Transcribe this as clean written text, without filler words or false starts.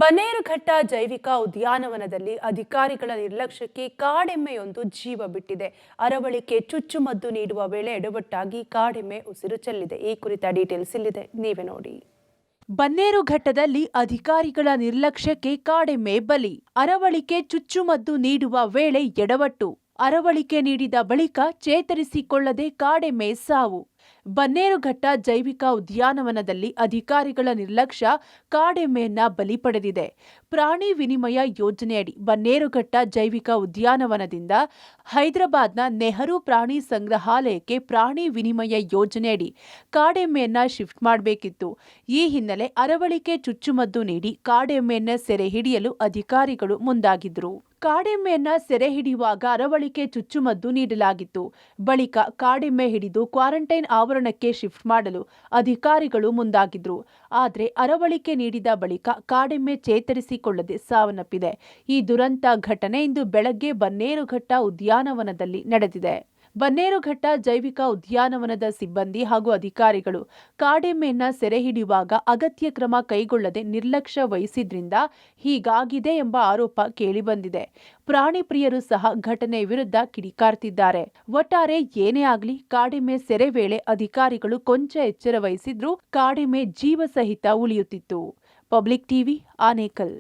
ಬನ್ನೇರುಘಟ್ಟ ಜೈವಿಕ ಉದ್ಯಾನವನದಲ್ಲಿ ಅಧಿಕಾರಿಗಳ ನಿರ್ಲಕ್ಷ್ಯಕ್ಕೆ ಕಾಡೆಮ್ಮೆಯೊಂದು ಜೀವ ಬಿಟ್ಟಿದೆ. ಅರವಳಿಕೆ ಚುಚ್ಚುಮದ್ದು ನೀಡುವ ವೇಳೆ ಎಡವಟ್ಟಾಗಿ ಕಾಡೆಮ್ಮೆ ಉಸಿರು ಚೆಲ್ಲಿದೆ. ಈ ಕುರಿತ ಡೀಟೇಲ್ಸ್ ಇಲ್ಲಿದೆ, ನೀವೇ ನೋಡಿ. ಬನ್ನೇರುಘಟ್ಟದಲ್ಲಿ ಅಧಿಕಾರಿಗಳ ನಿರ್ಲಕ್ಷ್ಯಕ್ಕೆ ಕಾಡೆಮ್ಮೆ ಬಲಿ. ಅರವಳಿಕೆ ಚುಚ್ಚುಮದ್ದು ನೀಡುವ ವೇಳೆ ಎಡವಟ್ಟು. ಅರವಳಿಕೆ ನೀಡಿದ ಬಳಿಕ ಚೇತರಿಸಿಕೊಳ್ಳದೆ ಕಾಡೆಮ್ಮೆ ಸಾವು. ಬನ್ನೇರುಘಟ್ಟ ಜೈವಿಕ ಉದ್ಯಾನವನದಲ್ಲಿ ಅಧಿಕಾರಿಗಳ ನಿರ್ಲಕ್ಷ್ಯ ಕಾಡೆಮ್ಮೆಯನ್ನ ಬಲಿ ಪಡೆದಿದೆ. ಪ್ರಾಣಿ ವಿನಿಮಯ ಯೋಜನೆಯಡಿ ಬನ್ನೇರುಘಟ್ಟ ಜೈವಿಕ ಉದ್ಯಾನವನದಿಂದ ಹೈದರಾಬಾದ್ನ ನೆಹರು ಪ್ರಾಣಿ ಸಂಗ್ರಹಾಲಯಕ್ಕೆ ಪ್ರಾಣಿ ವಿನಿಮಯ ಯೋಜನೆಯಡಿ ಕಾಡೆಮ್ಮೆಯನ್ನ ಶಿಫ್ಟ್ ಮಾಡಬೇಕಿತ್ತು. ಈ ಹಿನ್ನೆಲೆ ಅರವಳಿಕೆ ಚುಚ್ಚುಮದ್ದು ನೀಡಿ ಕಾಡೆಮ್ಮೆಯನ್ನ ಸೆರೆ ಹಿಡಿಯಲು ಅಧಿಕಾರಿಗಳು ಮುಂದಾಗಿದ್ರು. ಕಾಡೆಮ್ಮೆಯನ್ನ ಸೆರೆ ಹಿಡಿಯುವಾಗ ಅರವಳಿಕೆ ಚುಚ್ಚುಮದ್ದು ನೀಡಲಾಗಿತ್ತು. ಬಳಿಕ ಕಾಡೆಮ್ಮೆ ಹಿಡಿದು ಕ್ವಾರಂಟೈನ್ ಆವರಣಕ್ಕೆ ಶಿಫ್ಟ್ ಮಾಡಲು ಅಧಿಕಾರಿಗಳು ಮುಂದಾಗಿದ್ರು. ಆದರೆ ಅರವಳಿಕೆ ನೀಡಿದ ಬಳಿಕ ಕಾಡೆಮ್ಮೆ ಚೇತರಿಸಿಕೊಳ್ಳದೆ ಸಾವನ್ನಪ್ಪಿದೆ. ಈ ದುರಂತ ಘಟನೆ ಇಂದು ಬೆಳಗ್ಗೆ ಬನ್ನೇರುಘಟ್ಟ ಉದ್ಯಾನವನದಲ್ಲಿ ನಡೆದಿದೆ. ಬನ್ನೇರುಘಟ್ಟ ಜೈವಿಕ ಉದ್ಯಾನವನದ ಸಿಬ್ಬಂದಿ ಹಾಗೂ ಅಧಿಕಾರಿಗಳು ಕಾಡೆಮ್ಮೆಯನ್ನ ಸೆರೆ ಹಿಡಿಯುವಾಗ ಅಗತ್ಯ ಕ್ರಮ ಕೈಗೊಳ್ಳದೆ ನಿರ್ಲಕ್ಷ್ಯ ವಹಿಸಿದ್ರಿಂದ ಹೀಗಾಗಿದೆ ಎಂಬ ಆರೋಪ ಕೇಳಿಬಂದಿದೆ. ಪ್ರಾಣಿ ಪ್ರಿಯರು ಸಹ ಘಟನೆ ವಿರುದ್ಧ ಕಿಡಿಕಾರ್ತಿದ್ದಾರೆ. ಒಟ್ಟಾರೆ ಏನೇ ಆಗಲಿ, ಕಾಡೆಮ್ಮೆ ಸೆರೆ ವೇಳೆ ಅಧಿಕಾರಿಗಳು ಕೊಂಚ ಎಚ್ಚರ ವಹಿಸಿದ್ರೂ ಕಾಡೆಮ್ಮೆ ಜೀವ ಸಹಿತ ಉಳಿಯುತ್ತಿತ್ತು. Public TV, Anekal.